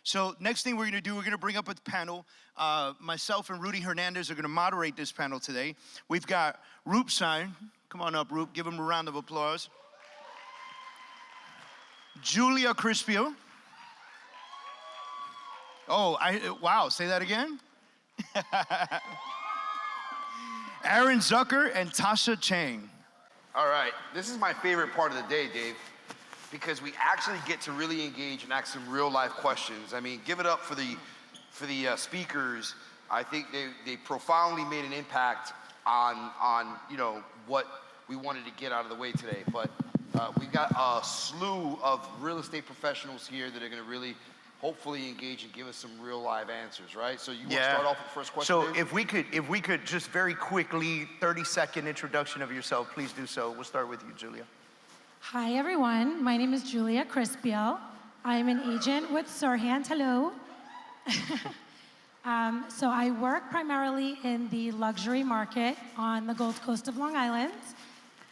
So next thing we're gonna do, we're gonna bring up a panel. Myself and Rudy Hernandez are gonna moderate this panel today. We've got Roop Singh. Come on up, Roop. Give him a round of applause. Julia Crispio. Oh, wow, say that again? Aaron Zucker and Tasha Chang. All right, this is my favorite part of the day, Dave, because we actually get to really engage and ask some real life questions. I mean, give it up for the speakers. I think they profoundly made an impact on what we wanted to get out of the way today. But we've got a slew of real estate professionals here that are going to really hopefully engage and give us some real live answers, right? So you want to start off with the first question, So Dave? if we could just very quickly, 30-second introduction of yourself, please do so. We'll start with you, Julia. Hi, everyone. My name is Julia Crispio. I'm an agent with Sirhan. Hello. So I work primarily in the luxury market on the Gold Coast of Long Island.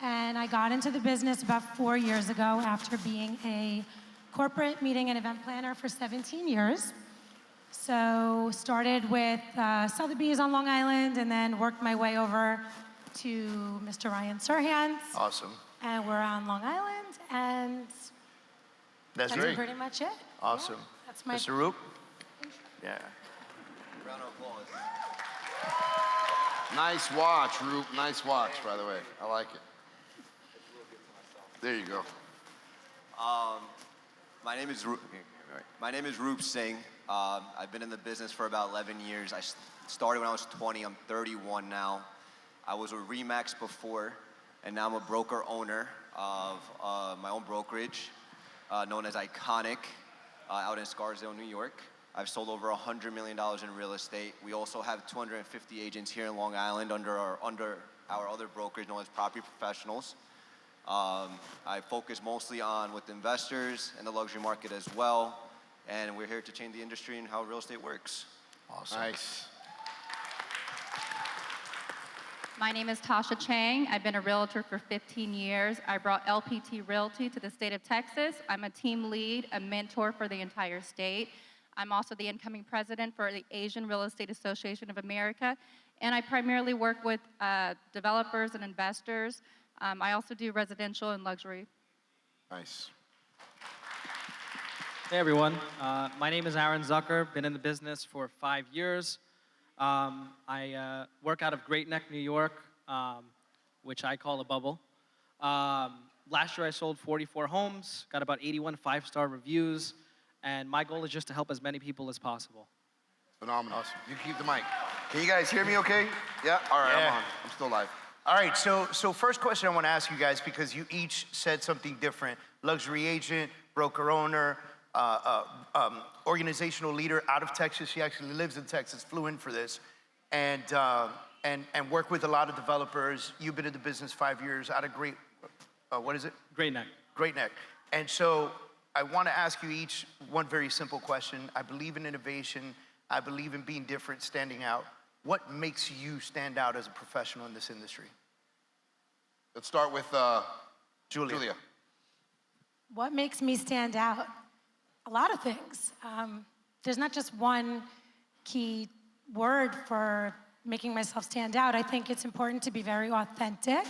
And I got into the business about 4 years ago after being a corporate meeting and event planner for 17 years. So started with Sotheby's on Long Island and then worked my way over to Mr. Ryan Sirhan's. Awesome. And we're on Long Island, and That's that's great. pretty much it. Awesome. Yeah, that's my Mr. Roop? Yeah. Round of applause. Nice watch, Roop. Nice watch, by the way. I like it. There you go. My name is Roop Singh. I've been in the business for about 11 years. I started when I was 20. I'm 31 now. I was with Remax before, and now I'm a broker owner of my own brokerage, known as Iconic, out in Scarsdale, New York. I've sold over $100 million in real estate. We also have 250 agents here in Long Island under our other brokerage known as Property Professionals. I focus mostly on with investors and the luxury market as well, and we're here to change the industry and how real estate works. Awesome. Nice. My name is Tasha Chang. I've been a realtor for 15 years. I brought LPT Realty to the state of Texas. I'm a team lead, a mentor for the entire state. I'm also the incoming president for the Asian Real Estate Association of America, and I primarily work with developers and investors. I also do residential and luxury. Nice. Hey everyone, my name is Aaron Zucker, been in the business for 5 years. I work out of Great Neck, New York, which I call a bubble. Last year I sold 44 homes, got about 81 five-star reviews, and my goal is just to help as many people as possible. Phenomenal. Awesome. You keep the mic. Can you guys hear me okay? Yeah? All right, Yeah. I'm on. I'm still live. All right, so first question I want to ask you guys, because you each said something different. Luxury agent, broker owner, organizational leader out of Texas. She actually lives in Texas, flew in for this, and work with a lot of developers. You've been in the business 5 years out of what is it? Great Neck. Great Neck. And so I want to ask you each one very simple question. I believe in innovation. I believe in being different, standing out. What makes you stand out as a professional in this industry? Let's start with Julia. What makes me stand out? A lot of things. There's not just one key word for making myself stand out. I think it's important to be very authentic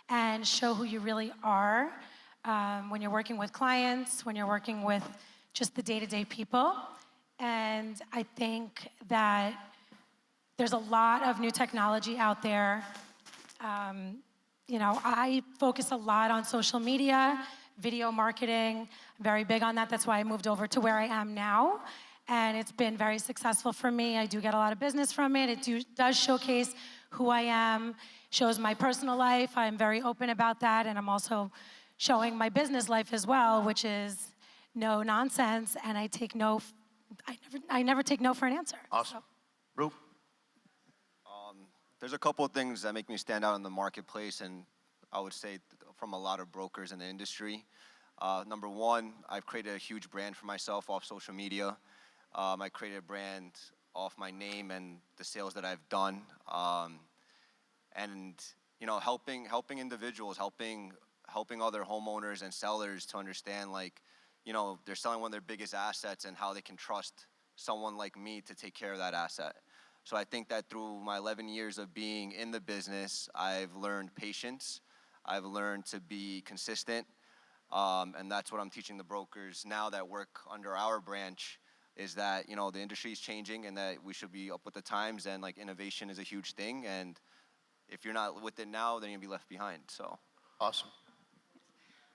and show who you really are when you're working with clients, when you're working with just the day-to-day people. And I think that there's a lot of new technology out there. I focus a lot on social media, video marketing. I'm very big on that. That's why I moved over to where I am now. And it's been very successful for me. I do get a lot of business from it. It does showcase who I am, shows my personal life. I'm very open about that. And I'm also showing my business life as well, which is no nonsense. And I never take no for an answer. Awesome. So. Roop? There's a couple of things that make me stand out in the marketplace, and I would say from a lot of brokers in the industry. Number one, I've created a huge brand for myself off social media. I created a brand off my name and the sales that I've done. And helping individuals, helping other homeowners and sellers to understand, like, you know, they're selling one of their biggest assets and how they can trust someone like me to take care of that asset. So I think that through my 11 years of being in the business, I've learned patience. I've learned to be consistent. And that's what I'm teaching the brokers now that work under our branch, is that, you know, the industry is changing and that we should be up with the times, and like innovation is a huge thing. And if you're not with it now, then you'll be left behind. So Awesome.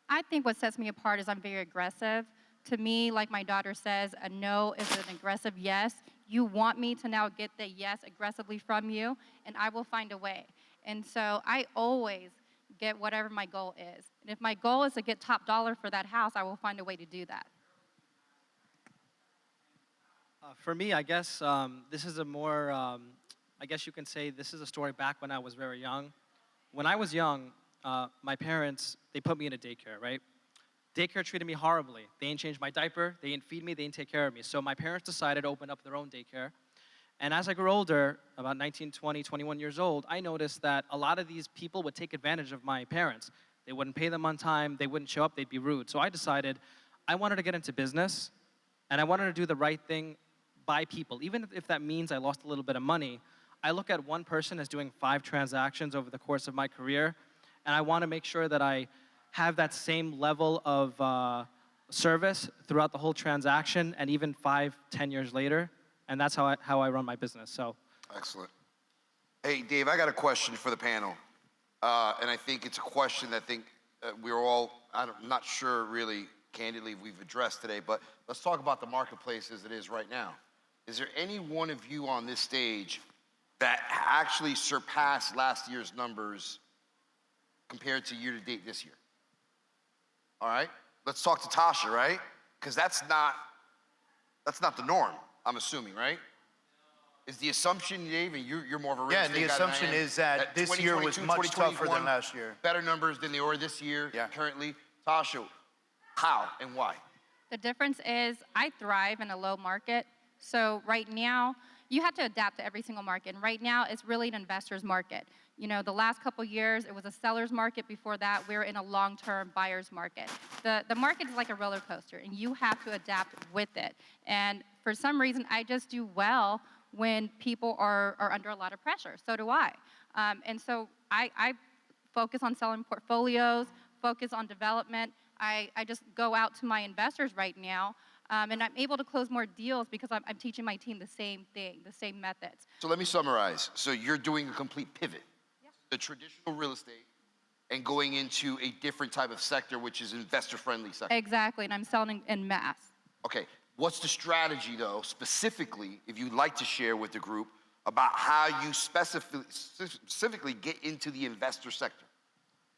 I think what sets me apart is I'm very aggressive. To me, like my daughter says, a no is an aggressive yes. You want me to now get the yes aggressively from you, and I will find a way. And so I always get whatever my goal is. And if my goal is to get top dollar for that house, I will find a way to do that. For me, I guess this is a more, I guess you can say this is a story back when I was very young. When I was young, my parents, they put me in a daycare, right? Daycare treated me horribly. They didn't change my diaper, they didn't feed me, they didn't take care of me. So my parents decided to open up their own daycare. And as I grew older, about 19, 20, 21 years old, I noticed that a lot of these people would take advantage of my parents. They wouldn't pay them on time, they wouldn't show up, they'd be rude. So I decided I wanted to get into business, and I wanted to do the right thing by people. Even if that means I lost a little bit of money, I look at one person as doing 5 transactions over the course of my career, and I want to make sure that I have that same level of service throughout the whole transaction, and even 5, 10 years later. And that's how I run my business. So. Excellent. Hey, Dave, I got a question for the panel. And I think it's a question that I think we're all, I'm not sure really, candidly, we've addressed today, but let's talk about the marketplace as it is right now. Is there any one of you on this stage that actually surpassed last year's numbers compared to year to date this year? All right, let's talk to Tasha, right? Because that's not the norm, I'm assuming, right? Is the assumption, Dave, and you're more of a real Yeah, estate the guy assumption than I am, is that this year was 2022, much tougher 2021, than last year. Better numbers than they were this year Yeah. currently. Tasha, how and why? The difference is I thrive in a low market. So right now, you have to adapt to every single market. And right now, it's really an investor's market. You know, the last couple years, it was a seller's market. Before that, we were in a long-term buyer's market. The market is like a roller coaster, and you have to adapt with it. And for some reason, I just do well when people are under a lot of pressure. So do I. And so I focus on selling portfolios, focus on development. I just go out to my investors right now, and I'm able to close more deals because I'm teaching my team the same thing, the same methods. So let me summarize. So you're doing a complete pivot. Yeah. The traditional real estate and going into a different type of sector, which is investor-friendly sector. Exactly, and I'm selling in mass. Okay, what's the strategy though, specifically, if you'd like to share with the group, about how you specifically get into the investor sector?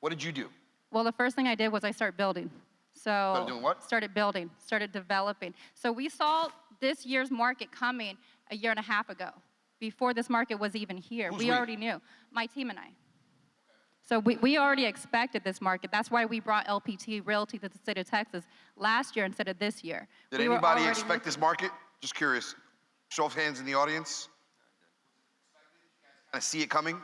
What did you do? Well, the first thing I did was I started building. So Started doing what? Started building, started developing. So we saw this year's market coming a year and a half ago, before this market was even here. Who's We we? already knew, my team and I. So we already expected this market. That's why we brought LPT Realty to the state of Texas last year instead of this year. Did We were anybody already expect looking. this market? Just curious. Show of hands in the audience. I see it coming.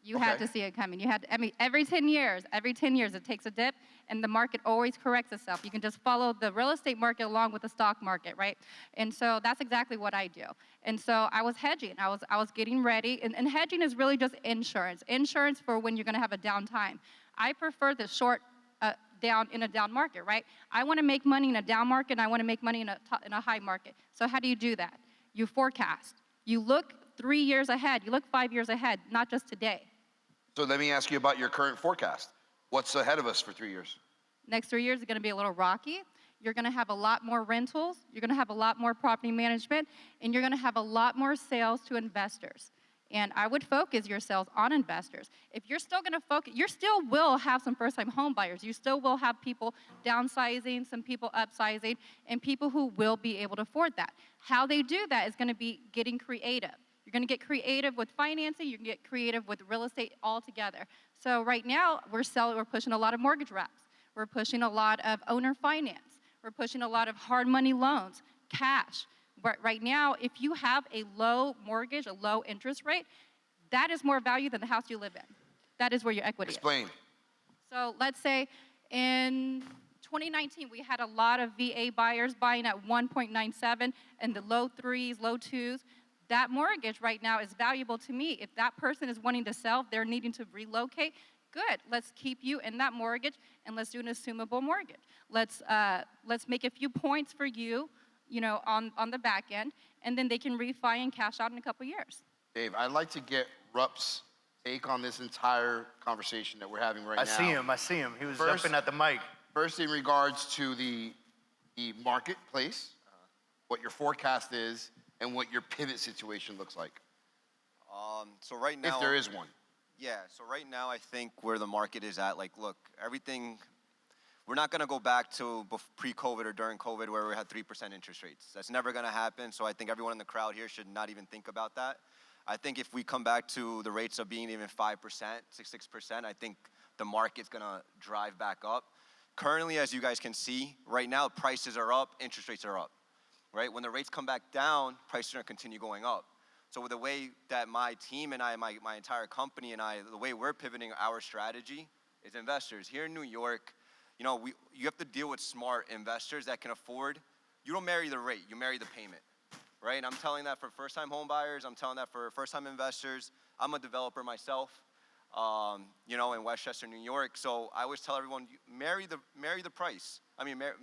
You had Okay. to see it coming. You had, I mean, every 10 years it takes a dip, and the market always corrects itself. You can just follow the real estate market along with the stock market, right? And so that's exactly what I do. And so I was hedging. I was getting ready, and hedging is really just insurance. Insurance for when you're going to have a downtime. I prefer the short down in a down market, right? I want to make money in a down market, and I want to make money in a high market. So how do you do that? You forecast. You look 3 years ahead. You look 5 years ahead, not just today. So let me ask you about your current forecast. What's ahead of us for 3 years? Next 3 years are going to be a little rocky. You're going to have a lot more rentals. You're going to have a lot more property management, and you're going to have a lot more sales to investors. And I would focus your sales on investors. If you're still going to focus, you still will have some first-time home buyers. You still will have people downsizing, some people upsizing, and people who will be able to afford that. How they do that is going to be getting creative. You're going to get creative with financing. You can get creative with real estate altogether. So right now, we're pushing a lot of mortgage wraps. We're pushing a lot of owner finance. We're pushing a lot of hard money loans, cash. But right now, if you have a low mortgage, a low interest rate, that is more value than the house you live in. That is where your equity is. Explain. So let's say in 2019, we had a lot of VA buyers buying at 1.97 and the low threes, low twos. That mortgage right now is valuable to me. If that person is wanting to sell, they're needing to relocate, good. Let's keep you in that mortgage and let's do an assumable mortgage. Let's make a few points for you, on the back end, and then they can refi and cash out in a couple years. Dave, I'd like to get Rup's take on this entire conversation that we're having right now. I see him. He was jumping at the mic. First, in regards to the marketplace, what your forecast is, and what your pivot situation looks like, So right now, if there is one. Yeah, so right now I think where the market is at, like, look, everything, we're not gonna go back to pre-COVID or during COVID where we had 3% interest rates. That's never gonna happen, so I think everyone in the crowd here should not even think about that. I think if we come back to the rates of being even 5%, 6%, I think the market's gonna drive back up. Currently, as you guys can see, right now prices are up, interest rates are up, right? When the rates come back down, prices are gonna continue going up. So with the way that my team and I, my entire company and I, the way we're pivoting our strategy is investors. Here in New York, you have to deal with smart investors that can afford, you don't marry the rate, you marry the payment. Right? And I'm telling that for first-time home buyers. I'm telling that for first-time investors. I'm a developer myself, in Westchester, New York. So I always tell everyone, marry the price.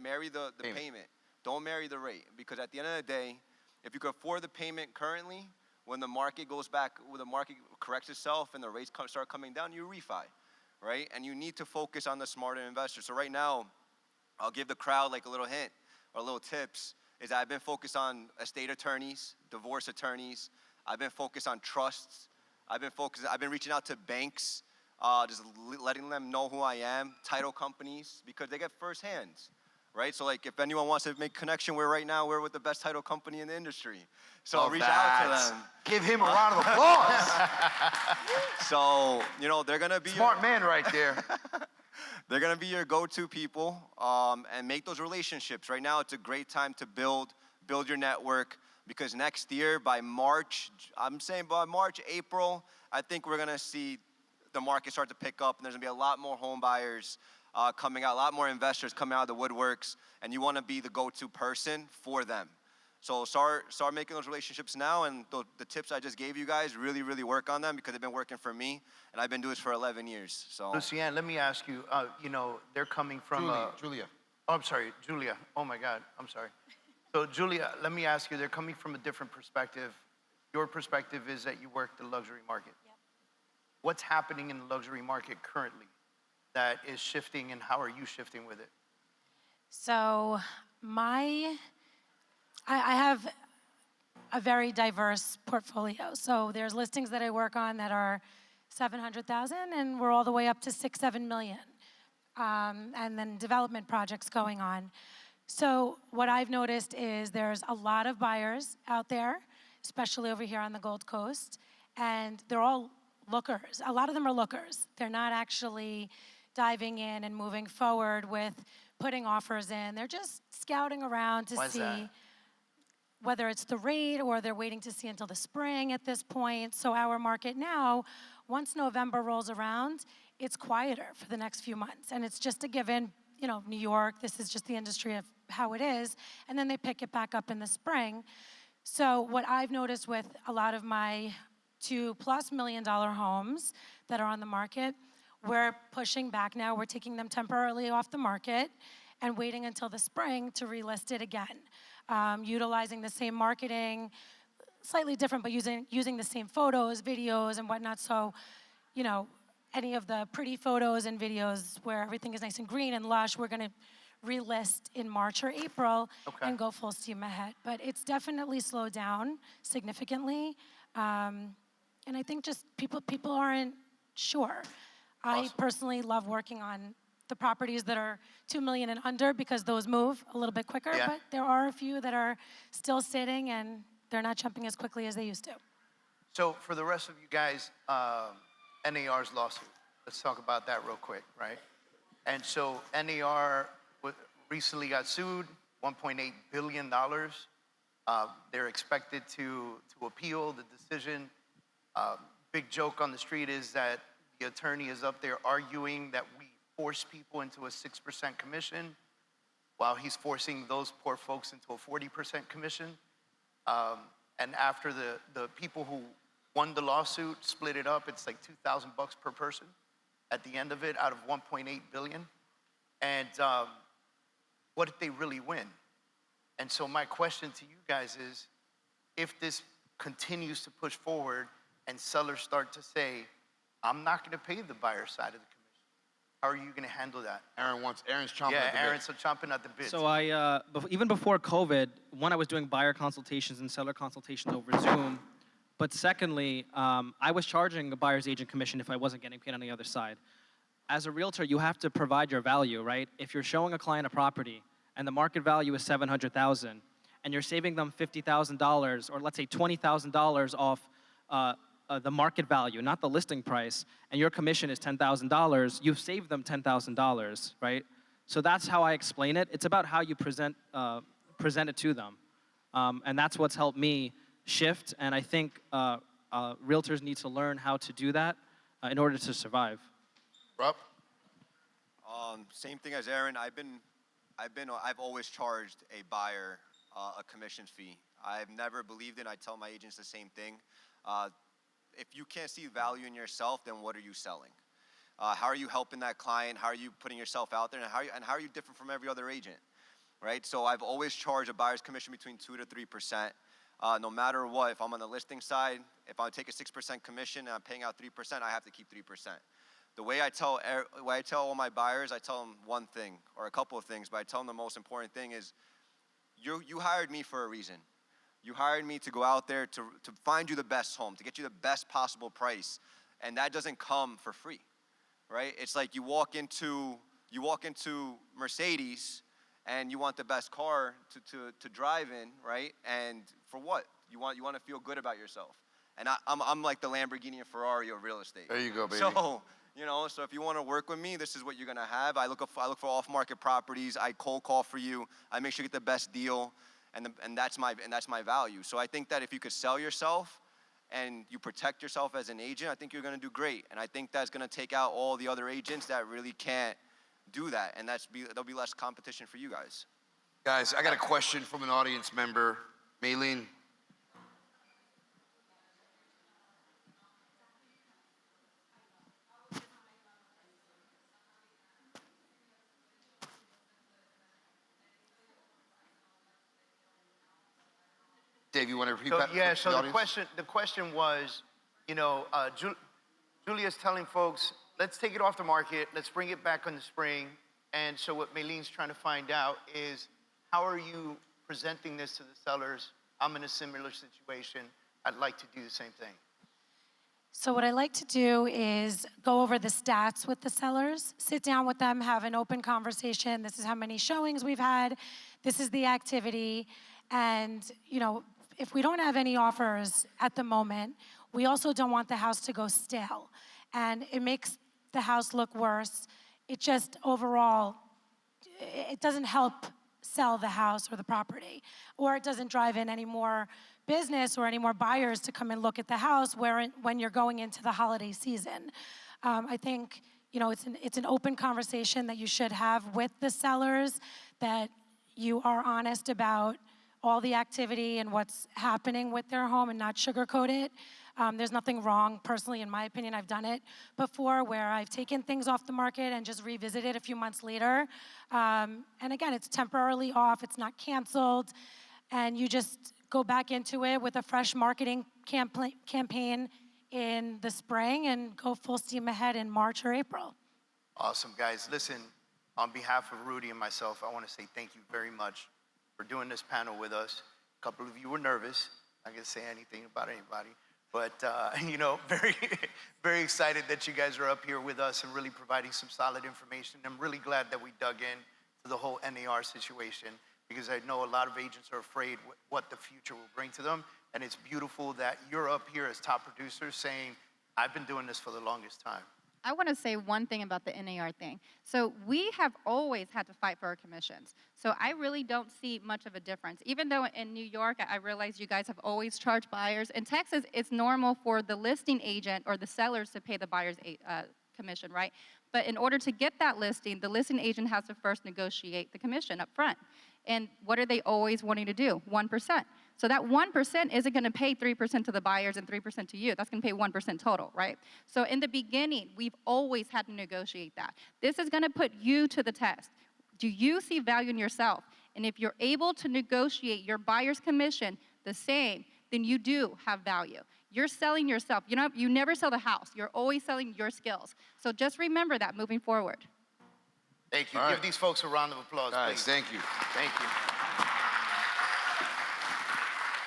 Marry the payment. Don't marry the rate. Because at the end of the day, if you can afford the payment currently, when the market goes back, when the market corrects itself and the rates start coming down, you refi, right? And you need to focus on the smarter investors. So right now, I'll give the crowd like a little hint or little tips. Is I've been focused on estate attorneys, divorce attorneys. I've been focused on trusts. I've been reaching out to banks, just letting them know who I am, title companies, because they get first hands, right? So like if anyone wants to make connection, we're with the best title company in the industry. So reach out to them. Give him a round of applause. So, they're gonna be Smart man right there. They're gonna be your go-to people, and make those relationships. Right now, it's a great time to build your network, because next year, by March, April, I think we're gonna see the market start to pick up, and there's gonna be a lot more home buyers coming out, a lot more investors coming out of the woodworks, and you wanna be the go-to person for them. So start making those relationships now, and the tips I just gave you guys, really, really work on them, because they've been working for me, and I've been doing this for 11 years. So, Lucian, let me ask you, they're coming from... Julia. Oh, I'm sorry, Julia. Oh my God, I'm sorry. So Julia, let me ask you, they're coming from a different perspective. Your perspective is that you work the luxury market. Yep. What's happening in the luxury market currently that is shifting, and how are you shifting with it? So I have a very diverse portfolio. So there's listings that I work on that are 700,000, and we're all the way up to 6-7 million. And then development projects going on. So what I've noticed is there's a lot of buyers out there, especially over here on the Gold Coast, and they're all lookers. A lot of them are lookers. They're not actually diving in and moving forward with putting offers in. They're just scouting around to Why's see that? whether it's the rate or they're waiting to see until the spring at this point. So our market now, once November rolls around, it's quieter for the next few months. And it's just a given, New York, this is just the industry of how it is. And then they pick it back up in the spring. So what I've noticed with a lot of my $2+ million homes that are on the market, we're pushing back now. We're taking them temporarily off the market and waiting until the spring to relist it again. Utilizing the same marketing, slightly different, but using the same photos, videos, and whatnot. So, any of the pretty photos and videos where everything is nice and green and lush, we're gonna relist in March or April and go full steam ahead. But it's definitely slowed down significantly. And I think just people aren't sure. Awesome. I personally love working on the properties that are 2 million and under, because those move a little bit quicker, Yeah. but there are a few that are still sitting and they're not jumping as quickly as they used to. So for the rest of you guys, NAR's lawsuit. Let's talk about that real quick, right? And so NAR recently got sued, $1.8 billion. They're expected to appeal the decision. Big joke on the street is that the attorney is up there arguing that we force people into a 6% commission. while he's forcing those poor folks into a 40% commission. And after the people who won the lawsuit split it up, it's like $2,000 per person at the end of it out of 1.8 billion. And what did they really win? And so my question to you guys is, if this continues to push forward and sellers start to say, I'm not gonna pay the buyer side of the commission, how are you gonna handle that? Aaron's chomping Yeah, at the bit. Aaron's chomping at the bit. So even before COVID, one, I was doing buyer consultations and seller consultations over Zoom. But secondly, I was charging a buyer's agent commission if I wasn't getting paid on the other side. As a realtor, you have to provide your value, right? If you're showing a client a property and the market value is $700,000 and you're saving them $50,000 or let's say $20,000 off the market value, not the listing price, and your commission is $10,000, you've saved them $10,000, right? So that's how I explain it. It's about how you present it to them. And that's what's helped me shift, and I think realtors need to learn how to do that in order to survive. Rob? Same thing as Aaron. I've always charged a buyer a commission fee. I've never believed in. I tell my agents the same thing. If you can't see value in yourself, then what are you selling? How are you helping that client? How are you putting yourself out there? And how are you different from every other agent, right? So I've always charged a buyer's commission between 2 to 3%. No matter what, if I'm on the listing side, if I take a 6% commission and I'm paying out 3%, I have to keep 3%. The way I tell all my buyers, I tell them one thing or a couple of things, but I tell them the most important thing is, you hired me for a reason. You hired me to go out there to find you the best home, to get you the best possible price, and that doesn't come for free, right? It's like you walk into Mercedes and you want the best car to drive in, right? And for what? You want to feel good about yourself. And I'm like the Lamborghini and Ferrari of real estate. There you go, baby. So if you want to work with me, this is what you're gonna have. I look for off-market properties. I cold call for you. I make sure you get the best deal, and that's my value. So I think that if you could sell yourself and you protect yourself as an agent, I think you're gonna do great. And I think that's gonna take out all the other agents that really can't do that, and there'll be less competition for you guys. Guys, I got a question from an audience member. Maylene. Dave, you want to repeat that? Yeah, for so the the audience? question was, Julia's telling folks, let's take it off the market, let's bring it back in the spring. And so what Maylene's trying to find out is, how are you presenting this to the sellers? I'm in a similar situation. I'd like to do the same thing. So what I like to do is go over the stats with the sellers, sit down with them, have an open conversation. This is how many showings we've had. This is the activity. And, if we don't have any offers at the moment, we also don't want the house to go stale. And it makes the house look worse. It just overall, it doesn't help sell the house or the property, or it doesn't drive in any more business or any more buyers to come and look at the house when you're going into the holiday season. I think it's an open conversation that you should have with the sellers, that you are honest about all the activity and what's happening with their home and not sugarcoat it. There's nothing wrong, personally, in my opinion. I've done it before where I've taken things off the market and just revisited a few months later. And again, it's temporarily off, it's not canceled, and you just go back into it with a fresh marketing campaign in the spring and go full steam ahead in March or April. Awesome, guys. Listen, on behalf of Rudy and myself, I want to say thank you very much for doing this panel with us. A couple of you were nervous. I'm not going to say anything about anybody. But, very, very excited that you guys are up here with us and really providing some solid information. I'm really glad that we dug in to the whole NAR situation, because I know a lot of agents are afraid what the future will bring to them. And it's beautiful that you're up here as top producers saying, I've been doing this for the longest time. I want to say one thing about the NAR thing. So we have always had to fight for our commissions. So I really don't see much of a difference. Even though in New York, I realize you guys have always charged buyers. In Texas, it's normal for the listing agent or the sellers to pay the buyer's commission, right? But in order to get that listing, the listing agent has to first negotiate the commission up front. And what are they always wanting to do? 1%. So that 1% isn't going to pay 3% to the buyers and 3% to you. That's going to pay 1% total, right? So in the beginning, we've always had to negotiate that. This is going to put you to the test. Do you see value in yourself? And if you're able to negotiate your buyer's commission the same, then you do have value. You're selling yourself. You know, you never sell the house. You're always selling your skills. So just remember that moving forward. Thank you. All right. Give these folks a round of applause, All right, please. thank you. Thank you.